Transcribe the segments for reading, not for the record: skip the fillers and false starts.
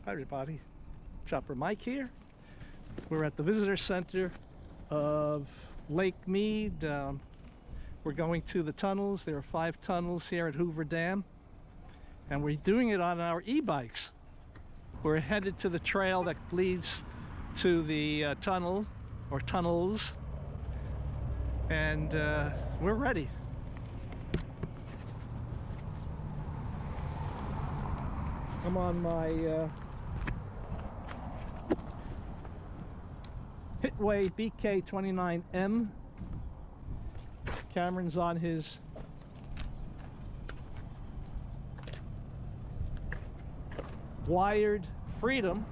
Hi everybody, Chopper Mike here. We're at the visitor center of Lake Mead. We're going to the tunnels. There are 5 tunnels here at Hoover Dam, and we're doing it on our e-bikes. We're headed to the trail that leads to the tunnel or tunnels, and we're ready. I'm on my Hitway BK29M. Cameron's on his wired Freedom.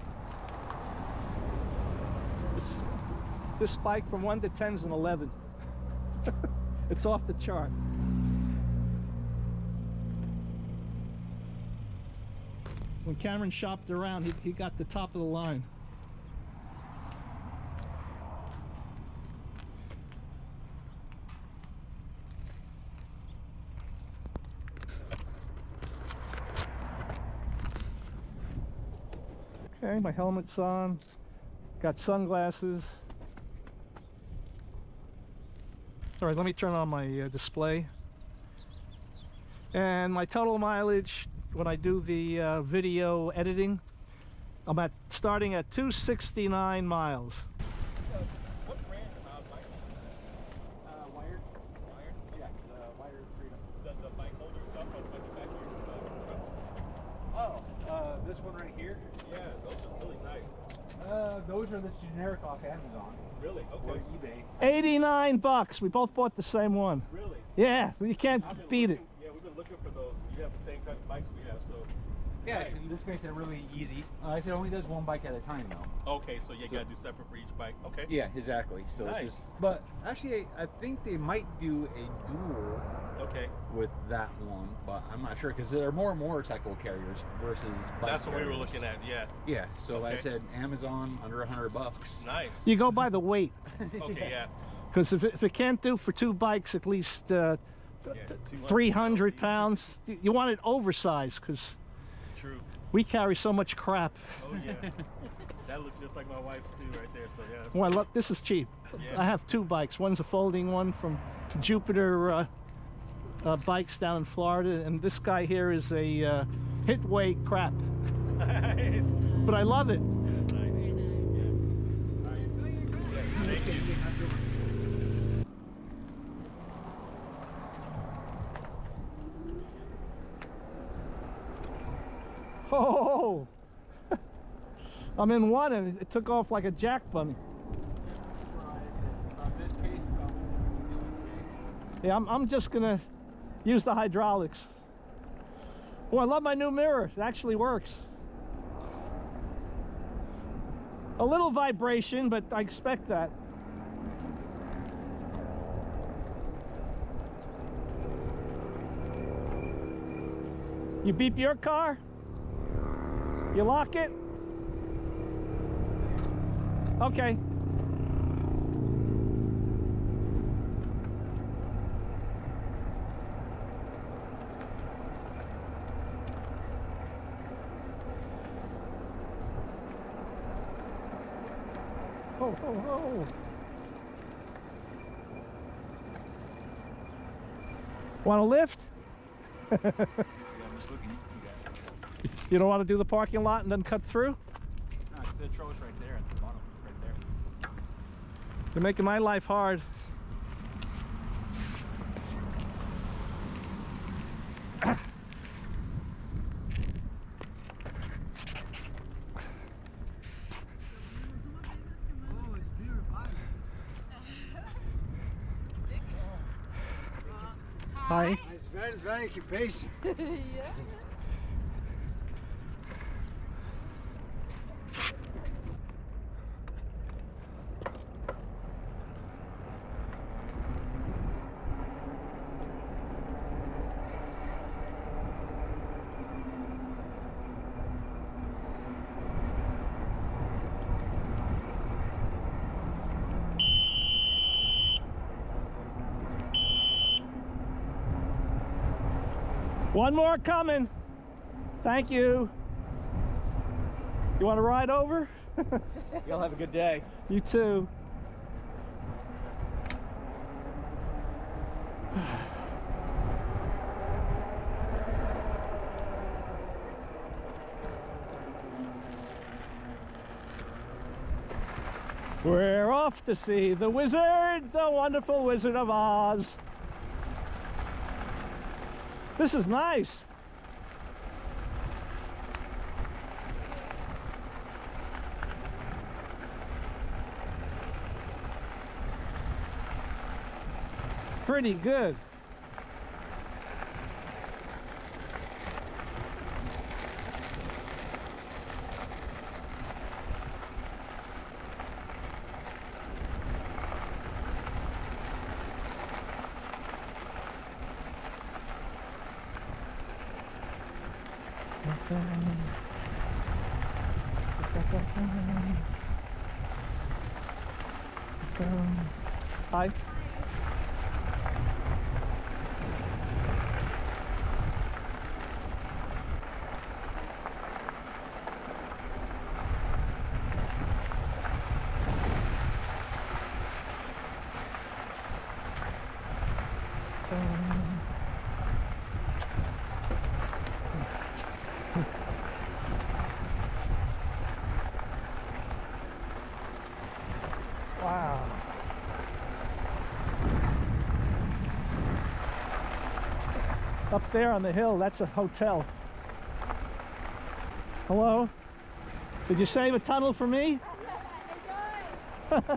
This bike from 1 to 10's an 11. It's off the chart. When Cameron shopped around, he got the top of the line. Okay, my helmet's on, got sunglasses. All right, let me turn on my display. And my total mileage, when I do the video editing, I'm starting at 269 miles. What brand of bike? Wired. Wired? Yeah, Wired Freedom. Does the bike holder stuff on the back of your This one right here? Yeah, those are really nice. Those are this generic off Amazon. Really? Okay. Or eBay. 89 bucks. We both bought the same one. Really? Yeah, you can't beat it. Yeah, we've been looking for those. You have the same kind of bikes we have, so. Yeah, and this makes it really easy. It only does one bike at a time though. Okay, so you gotta do separate for each bike. Okay. Yeah, exactly. So nice. It's just, but actually, I think they might do a dual. Okay. With that one, but I'm not sure because there are more motorcycle carriers versus bike That's what carriers. we were looking at. Yeah. Yeah. So like I Okay. said, Amazon under $100. Nice. You go by the weight. Okay. Yeah. Because if it can't do for 2 bikes at least 300 pounds, you want it oversized because True. we carry so much crap. Oh yeah. That looks just like my wife's too, right there. So yeah. That's Well, look, this is cheap. Yeah. I have 2 bikes. One's a folding one from Jupiter Bikes down in Florida, and this guy here is a Hitway crap. Nice. But I love it. That's nice. Yeah. All right. Yes, thank you. Oh, I'm in one and it took off like a jack bunny. This case, Yeah, I'm just gonna use the hydraulics. Oh, I love my new mirror. It actually works. A little vibration, but I expect that. You beep your car? You lock it? Okay. Ho, ho, ho. Want a lift? I'm just looking at you guys. You don't want to do the parking lot and then cut through? No, the trolley's right there at the bottom, right there. You're making my life hard. Oh, it's beautiful. Hi. It's very occupation. Yeah. One more coming. Thank you. You want to ride over? Y'all have a good day. You too. We're off to see the wizard, the wonderful Wizard of Oz. This is nice. Pretty good. Hi. Wow. Up there on the hill, that's a hotel. Hello? Did you save a tunnel for me? Enjoy!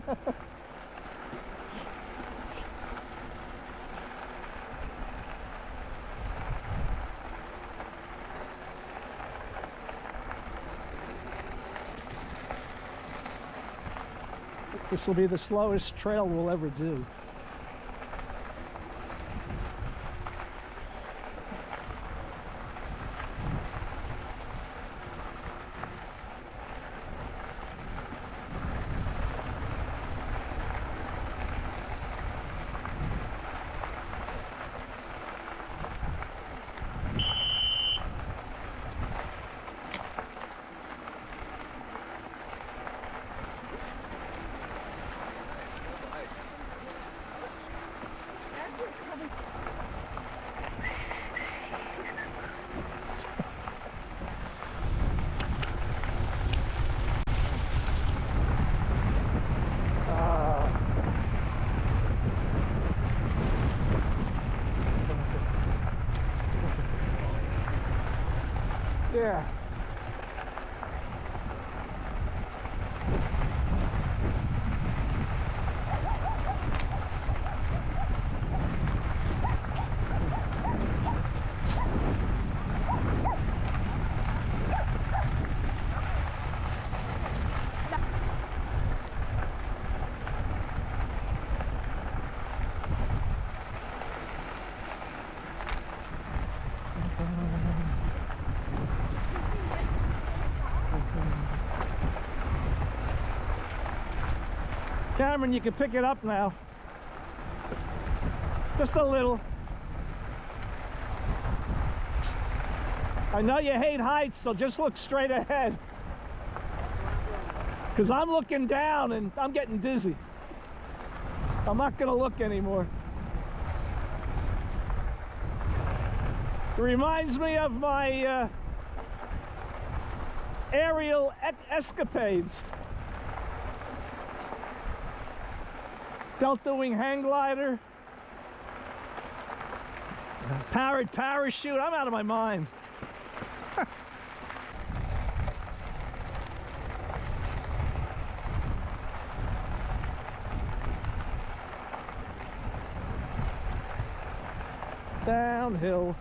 This will be the slowest trail we'll ever do. Yeah. Cameron, you can pick it up now. Just a little. I know you hate heights, so just look straight ahead. Because I'm looking down and I'm getting dizzy. I'm not going to look anymore. It reminds me of my aerial escapades. Delta wing hang glider, powered parachute. I'm out of my mind. Downhill.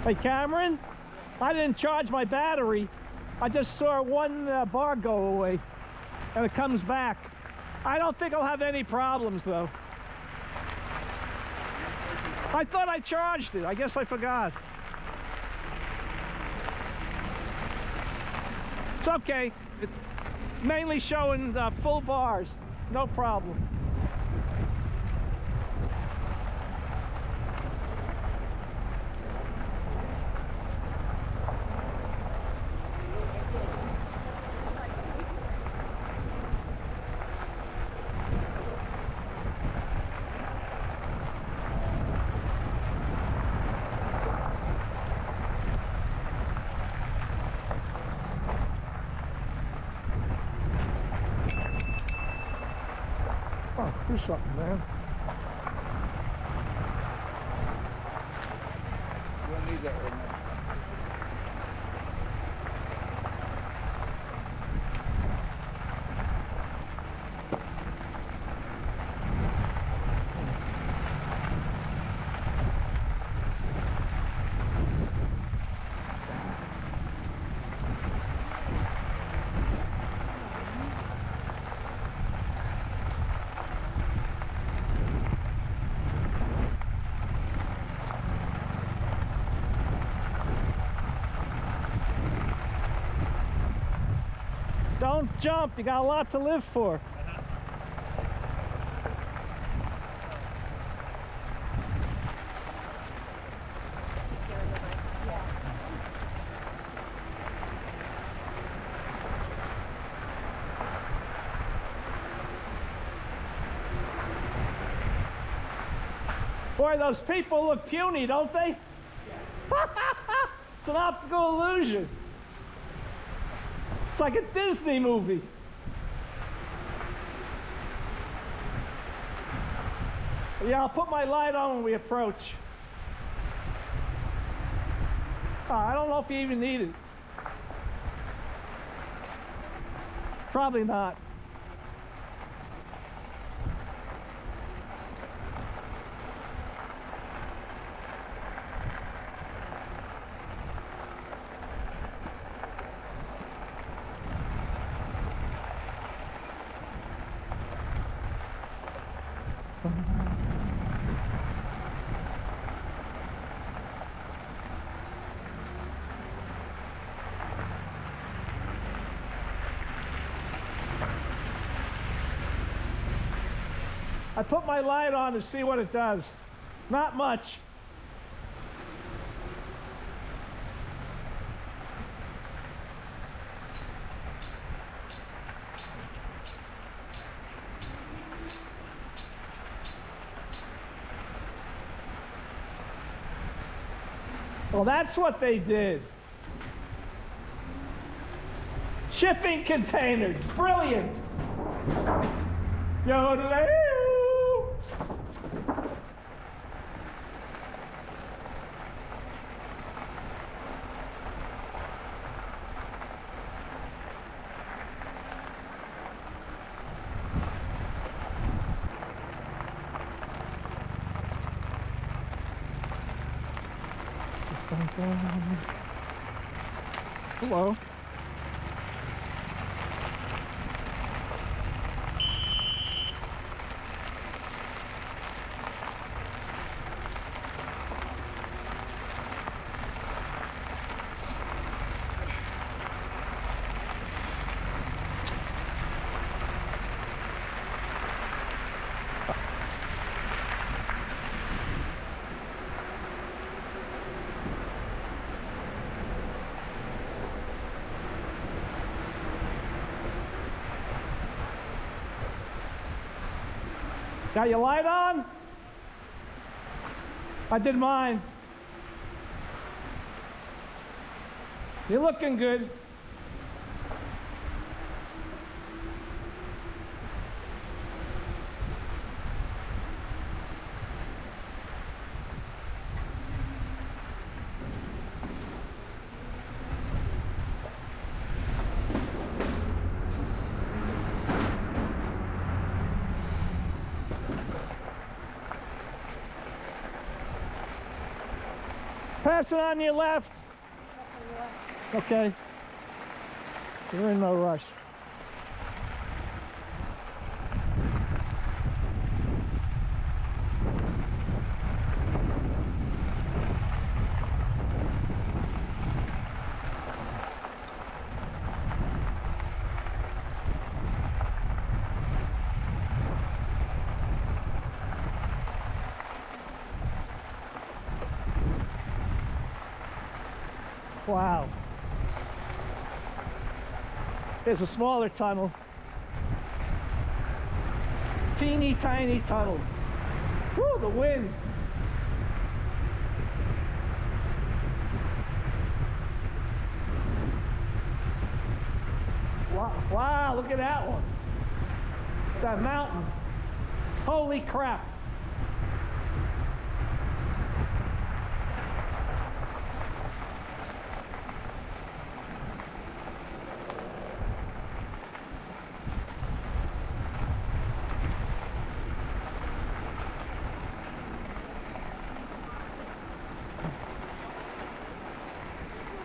Hey Cameron, I didn't charge my battery. I just saw one bar go away and it comes back. I don't think I'll have any problems though. I thought I charged it. I guess I forgot. It's okay. It's mainly showing full bars. No problem. Oh, here's something, man. You don't need that right now. Don't jump, you got a lot to live for. Boy, those people look puny, don't they? It's an optical illusion. It's like a Disney movie. Yeah, I'll put my light on when we approach. Oh, I don't know if you even need it. Probably not. I put my light on to see what it does. Not much. Well, that's what they did. Shipping containers, brilliant. Yodelay. Hello. Got your light on? I did mine. You're looking good. Pass it on your left. Okay. You're in no rush. Wow. There's a smaller tunnel. Teeny tiny tunnel. Woo, the wind. Wow, look at that one. That mountain. Holy crap.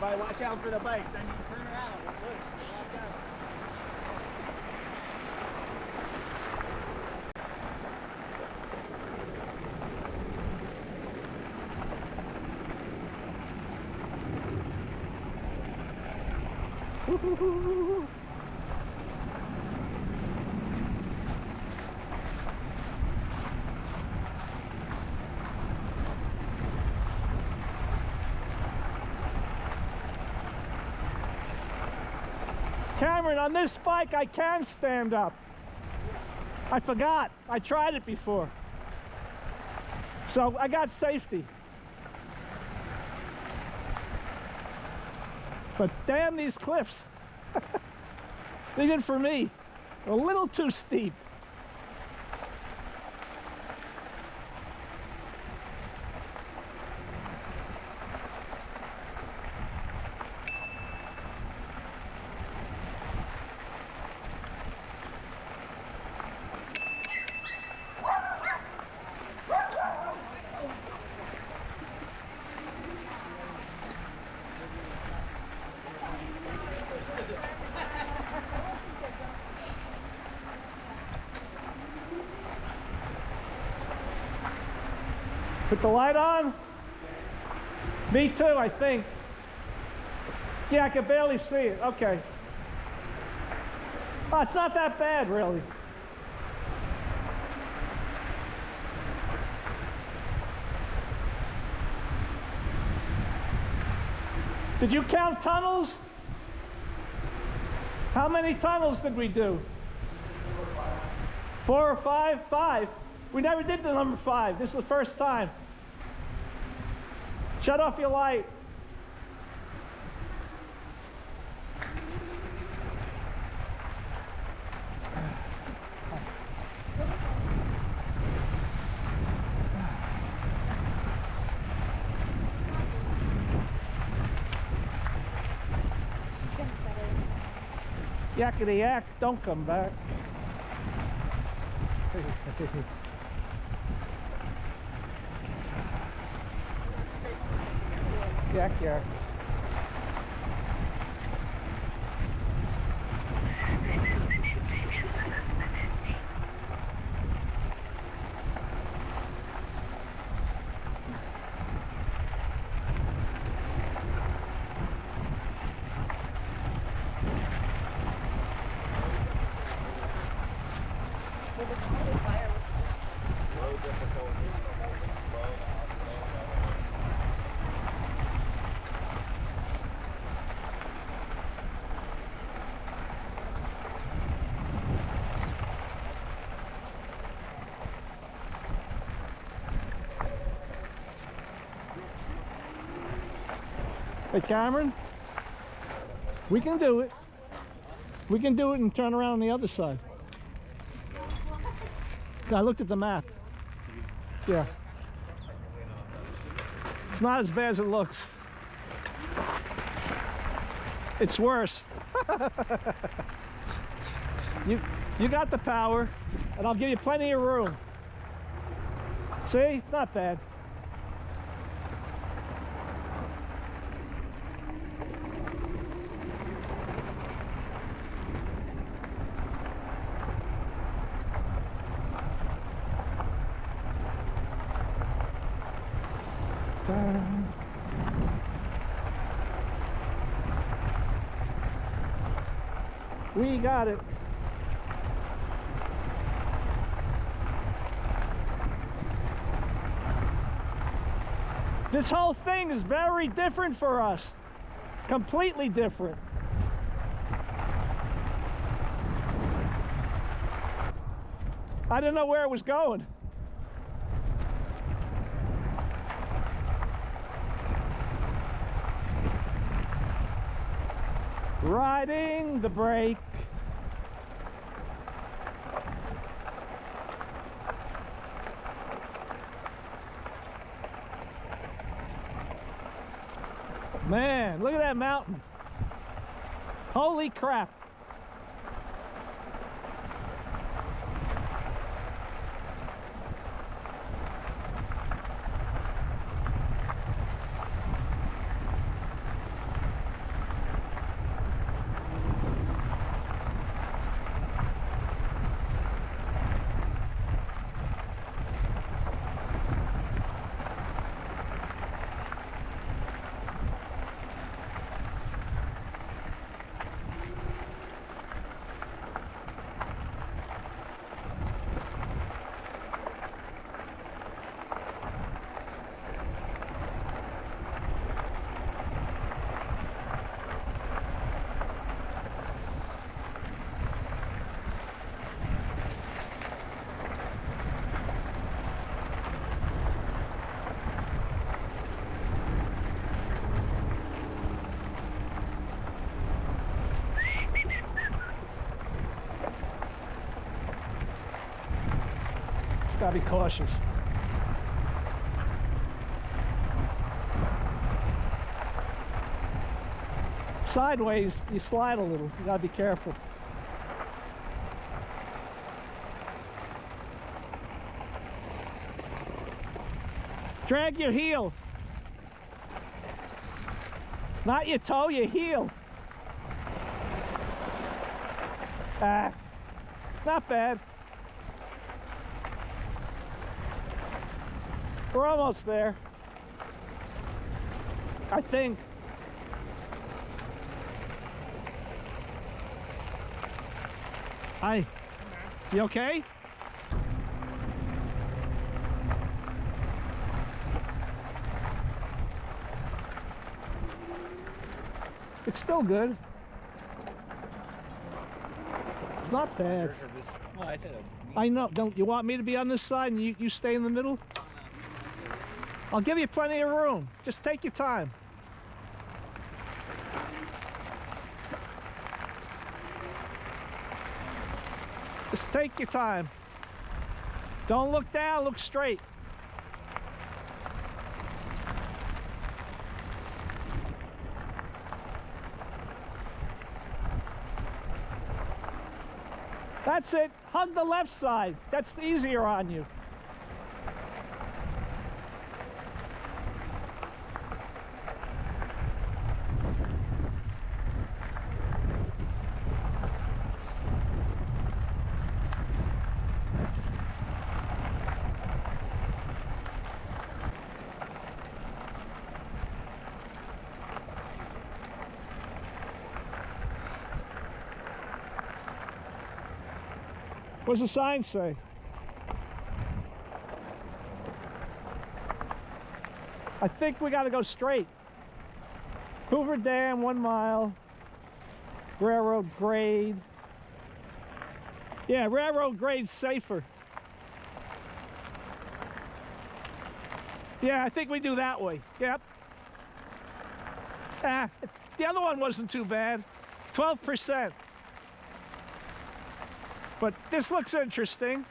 Everybody watch out for the bikes. I mean, turn around. Look, watch out. Cameron, on this bike I can stand up. I forgot. I tried it before. So I got safety. But damn these cliffs. Even for me, a little too steep. Put the light on? Me too, I think. Yeah, I can barely see it. Okay. Oh, it's not that bad, really. Did you count tunnels? How many tunnels did we do? 4 or 5? 5. We never did the number 5. This is the first time. Shut off your light. Yakety yak, don't come back. Yak yak. Hey Cameron, we can do it. We can do it and turn around on the other side. I looked at the map. Yeah. It's not as bad as it looks. It's worse. You got the power, and I'll give you plenty of room. See, it's not bad. We got it. This whole thing is very different for us. Completely different. I didn't know where it was going. Riding the brake. Man, look at that mountain. Holy crap. Gotta be cautious. Sideways, you slide a little. You gotta be careful. Drag your heel. Not your toe, your heel. Ah, not bad. We're almost there, I think. Hi. You okay? It's still good. It's not bad. Well, I said I know. Don't you want me to be on this side and you stay in the middle? I'll give you plenty of room. Just take your time. Just take your time. Don't look down, look straight. That's it. Hug the left side. That's easier on you. What does the sign say? I think we got to go straight. Hoover Dam, 1 mile. Railroad grade. Yeah, railroad grade's safer. Yeah, I think we do that way. Yep. Ah, the other one wasn't too bad. 12%. But this looks interesting.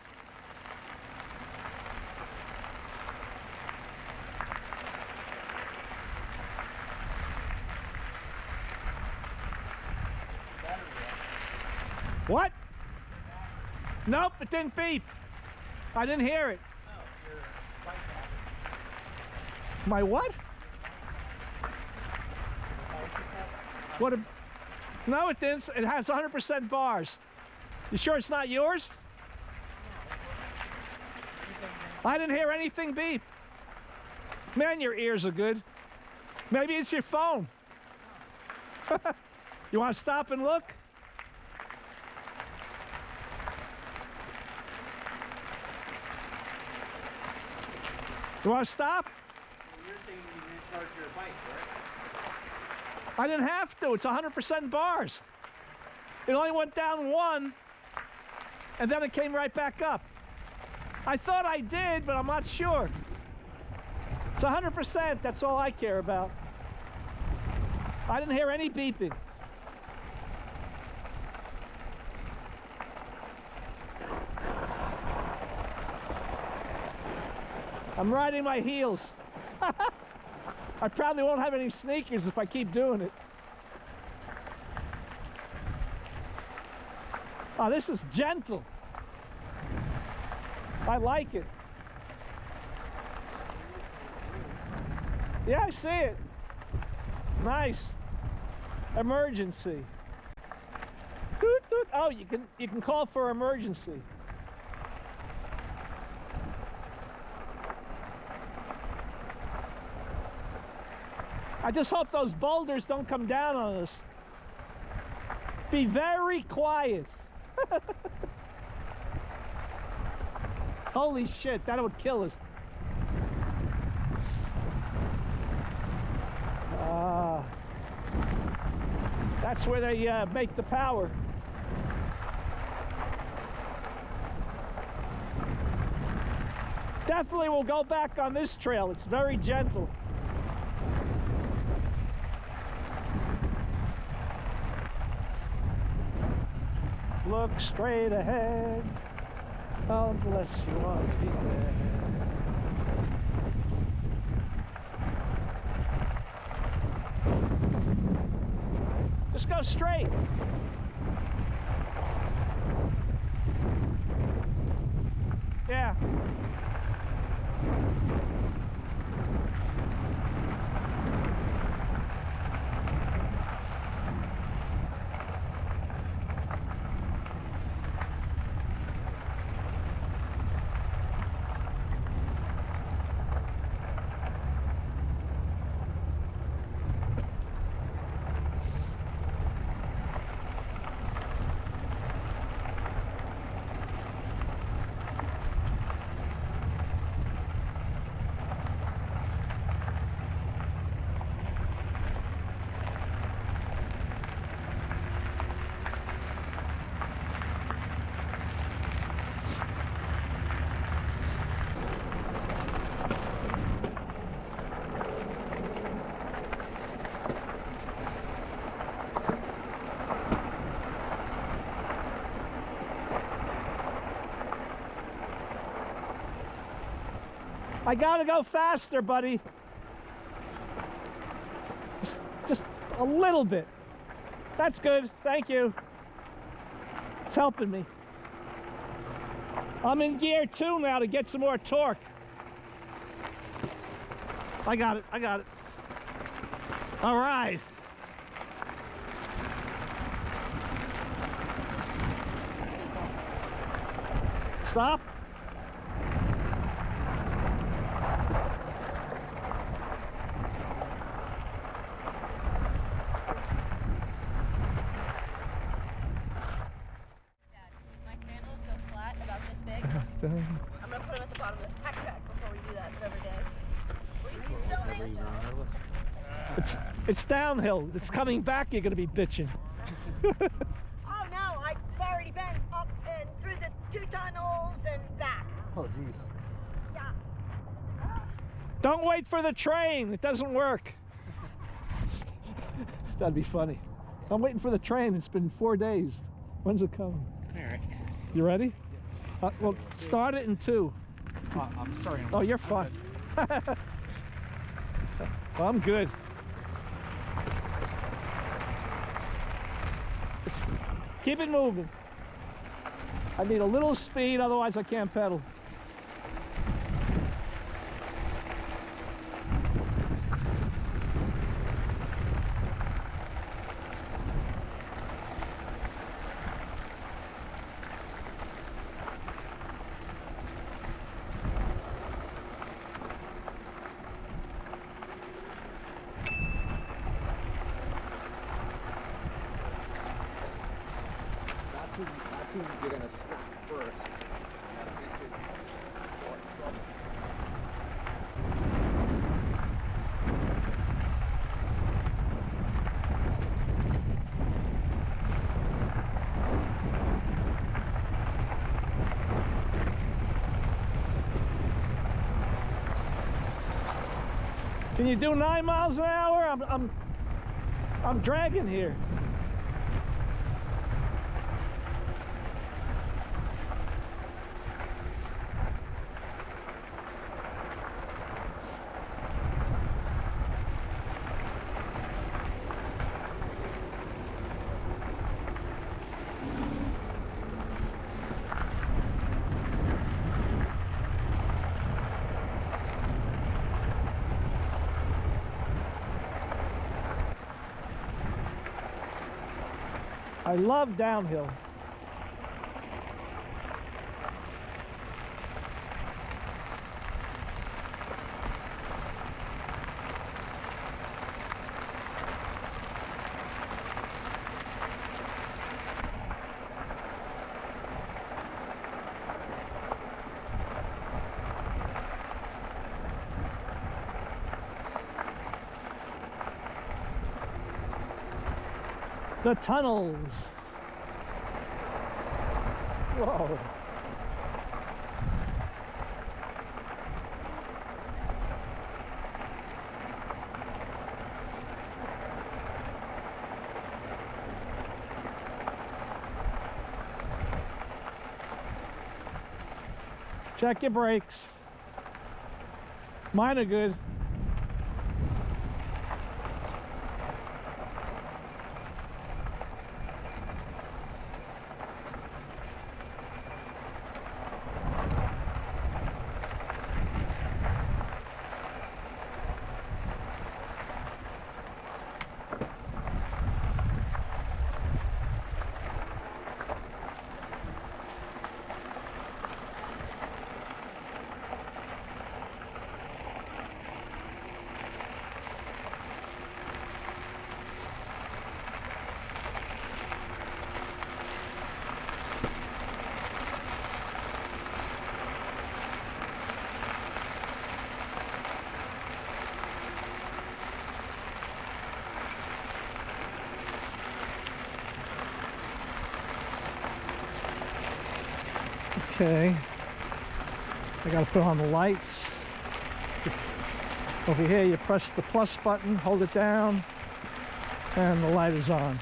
What? Nope, it didn't beep. I didn't hear it. Oh, your bike pack. My what? What? No, it didn't. It has 100% bars. You sure it's not yours? I didn't hear anything beep. Man, your ears are good. Maybe it's your phone. You want to stop and look? You want to stop? You're saying you didn't charge your bike, right? I didn't have to. It's 100% bars. It only went down one, and then it came right back up. I thought I did, but I'm not sure. It's 100%. That's all I care about. I didn't hear any beeping. I'm riding my heels. I probably won't have any sneakers if I keep doing it. Oh, this is gentle. I like it. Yeah, I see it. Nice. Emergency. Doot, doot. Oh, you can call for emergency. I just hope those boulders don't come down on us. Be very quiet. Holy shit, that would kill us. That's where they make the power. Definitely will go back on this trail. It's very gentle. Look straight ahead, unless you want to be there. Just go straight. Yeah. I gotta go faster, buddy. Just a little bit. That's good, thank you. It's helping me. I'm in gear 2 now to get some more torque. I got it, I got it. All right. Stop. I'm gonna put them at the bottom of the backpack before we do that every day. It's downhill. It's coming back. You're gonna be bitching. Oh no, I've already been up and through the 2 tunnels and back. Oh, geez. Yeah. Don't wait for the train. It doesn't work. That'd be funny. I'm waiting for the train. It's been 4 days. When's it coming? All right. You ready? Well, start it in 2. I'm sorry. Oh, you're fine. Well, I'm good. Keep it moving. I need a little speed, otherwise I can't pedal. you're gonna slip first. You gotta make sure you're in trouble. Can you do 9 miles an hour? I'm dragging here. I love downhill. The tunnels. Whoa. Check your brakes. Mine are good. Okay, I gotta put on the lights. Over here you press the plus button, hold it down, and the light is on.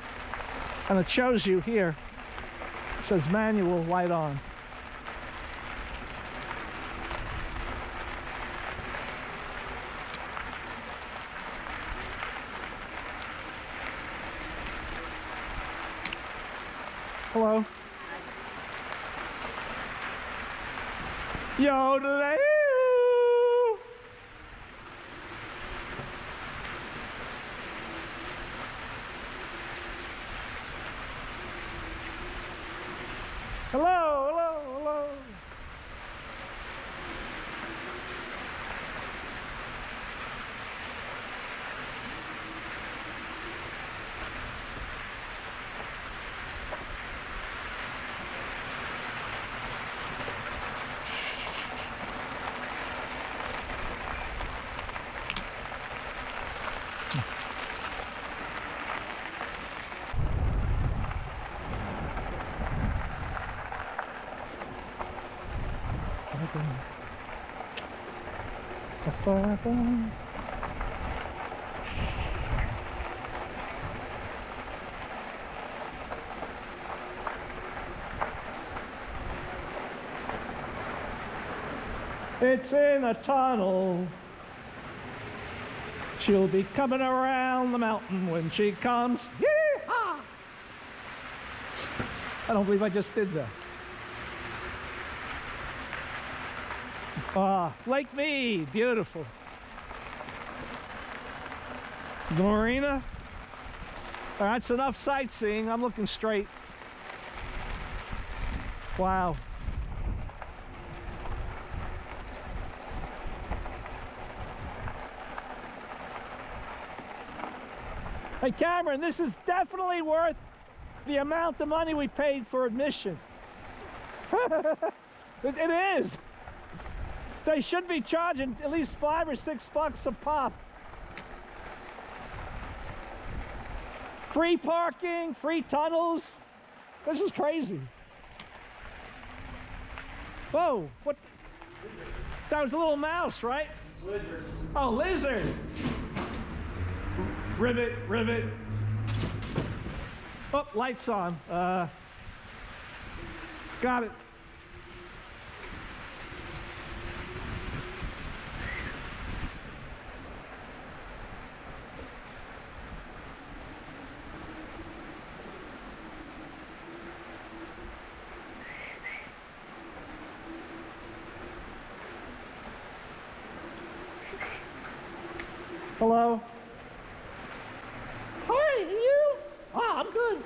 And it shows you here, it says manual light on. Hello. Yodelay. Hello, hello, hello. It's in a tunnel. She'll be coming around the mountain when she comes. Yee-haw! I don't believe I just did that. Ah, Lake Mead, beautiful. The marina. All right, that's enough sightseeing. I'm looking straight. Wow. Hey Cameron, this is definitely worth the amount of money we paid for admission. It is. They should be charging at least $5 or $6 a pop. Free parking, free tunnels. This is crazy. Whoa, what? That was a little mouse, right? Lizard. Oh, lizard. Rivet, rivet. Oh, lights on. Got it. Hello. Hi, you? Oh, I'm good.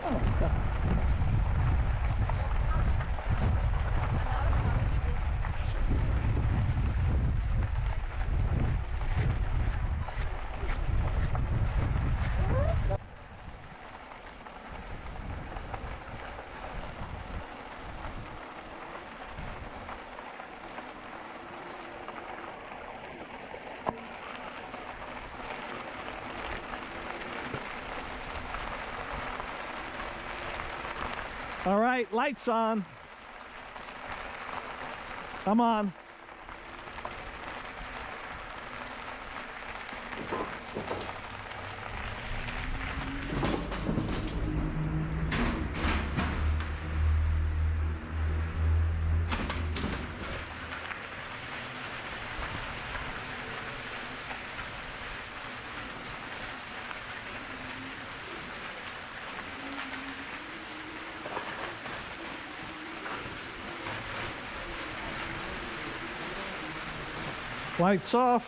Oh, God. All right, lights on. I'm on. Lights off.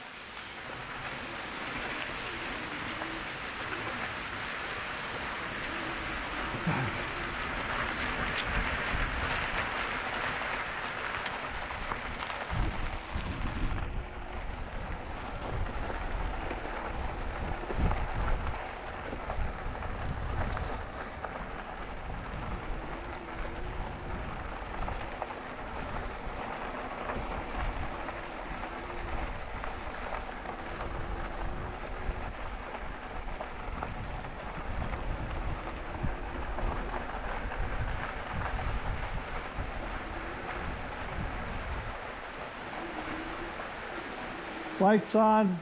Lights on.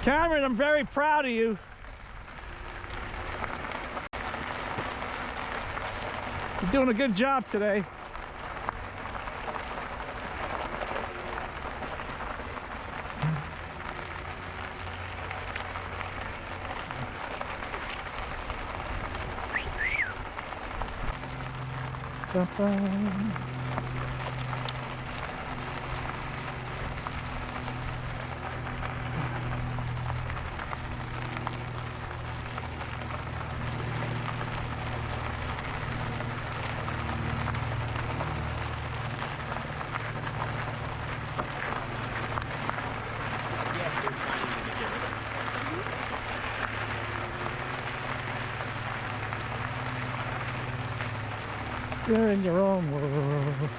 Cameron, I'm very proud of you. You're doing a good job today. Dun-dun. You're in your own world.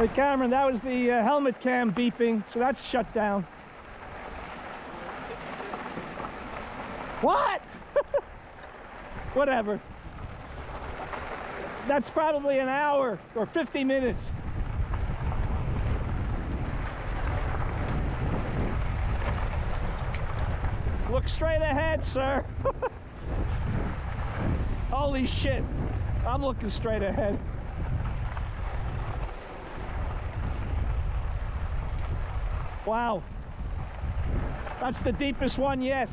Hey Cameron, that was the helmet cam beeping, so that's shut down. What? Whatever. That's probably an hour or 50 minutes. Look straight ahead, sir. Holy shit. I'm looking straight ahead. Wow. That's the deepest one yet.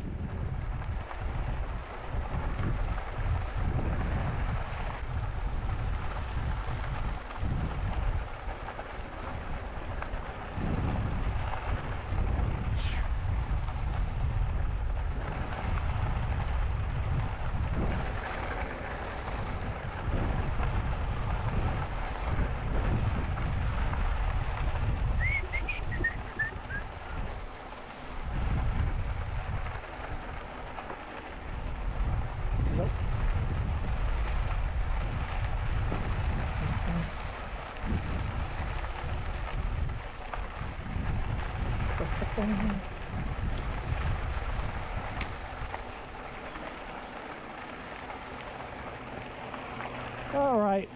All right.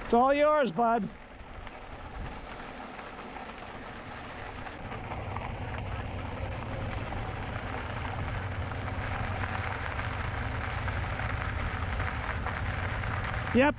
It's all yours, bud. Yep.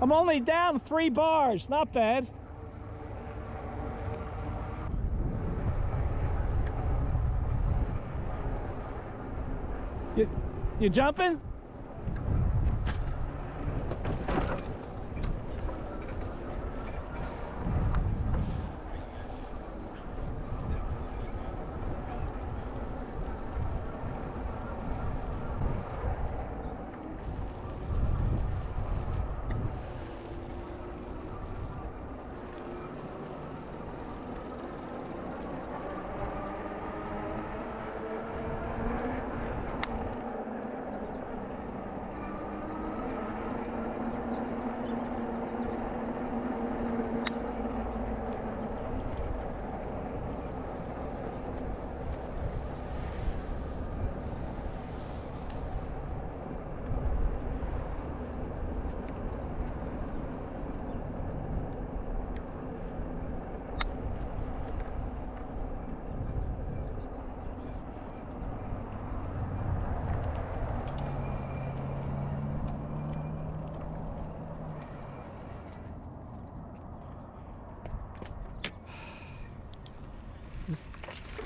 I'm only down 3 bars, not bad. You jumping?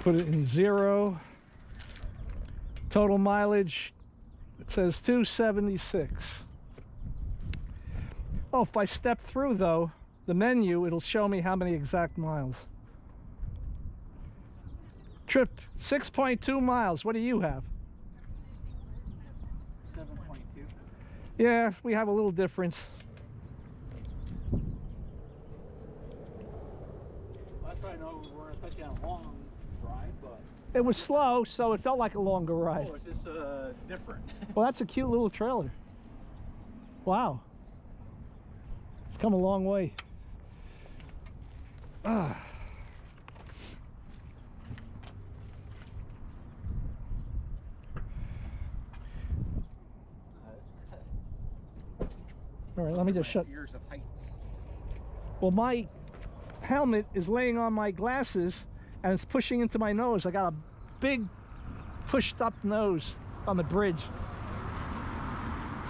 Put it in 0. Total mileage, it says 276. Oh, if I step through though, the menu, it'll show me how many exact miles. Trip 6.2 miles. What do you have? 7.2. Yeah, we have a little difference. Well, that's probably no, we're especially on a long ride, but. It was slow, so it felt like a longer ride. Oh, it's just different. Well, that's a cute little trailer. Wow. It's come a long way. Ah. All right, let me just shut. Years of heights. Well, my helmet is laying on my glasses and it's pushing into my nose. I got a big pushed up nose on the bridge.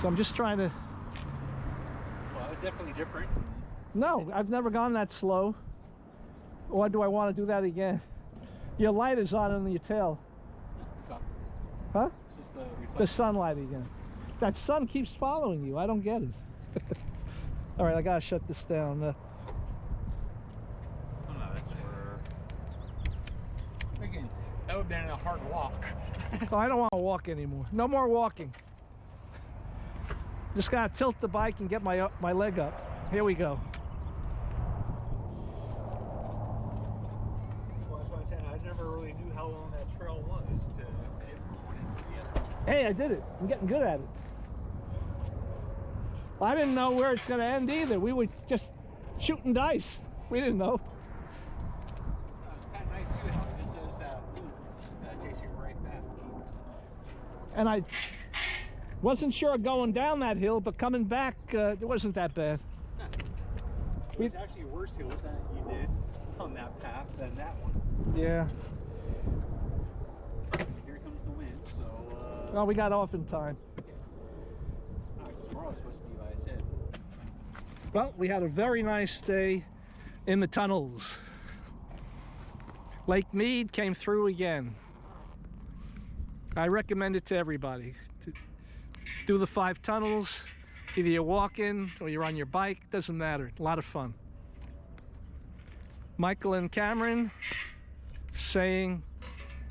So I'm just trying to... Well, was definitely different. No, I've never gone that slow. Or do I want to do that again? Your light is on in your tail. It's up. Huh? It's just the reflection. The sunlight again. That sun keeps following you. I don't get it. All right, I gotta shut this down. Oh no, that's where. Again, that would have been a hard walk. Oh, I don't want to walk anymore. No more walking. Just gotta tilt the bike and get my leg up. Here we go. Well, that's what I'm saying. I never really knew how long that trail was to get from one end to the other. Hey, I did it. I'm getting good at it. I didn't know where it's gonna end either. We were just shooting dice. We didn't know. It's kind of nice too how this says that loop that takes you right back. And I wasn't sure going down that hill, but coming back, it wasn't that bad. There's actually worse hills that you did on that path than that one. Yeah. Here comes the wind, so. Well, we got off in time. Tomorrow's supposed to be, like I said. Well, we had a very nice day in the tunnels. Lake Mead came through again. I recommend it to everybody. To do the 5 tunnels. Either you're walking or you're on your bike, doesn't matter. A lot of fun. Michael and Cameron saying,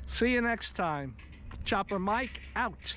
see you next time. Chopper Mike out.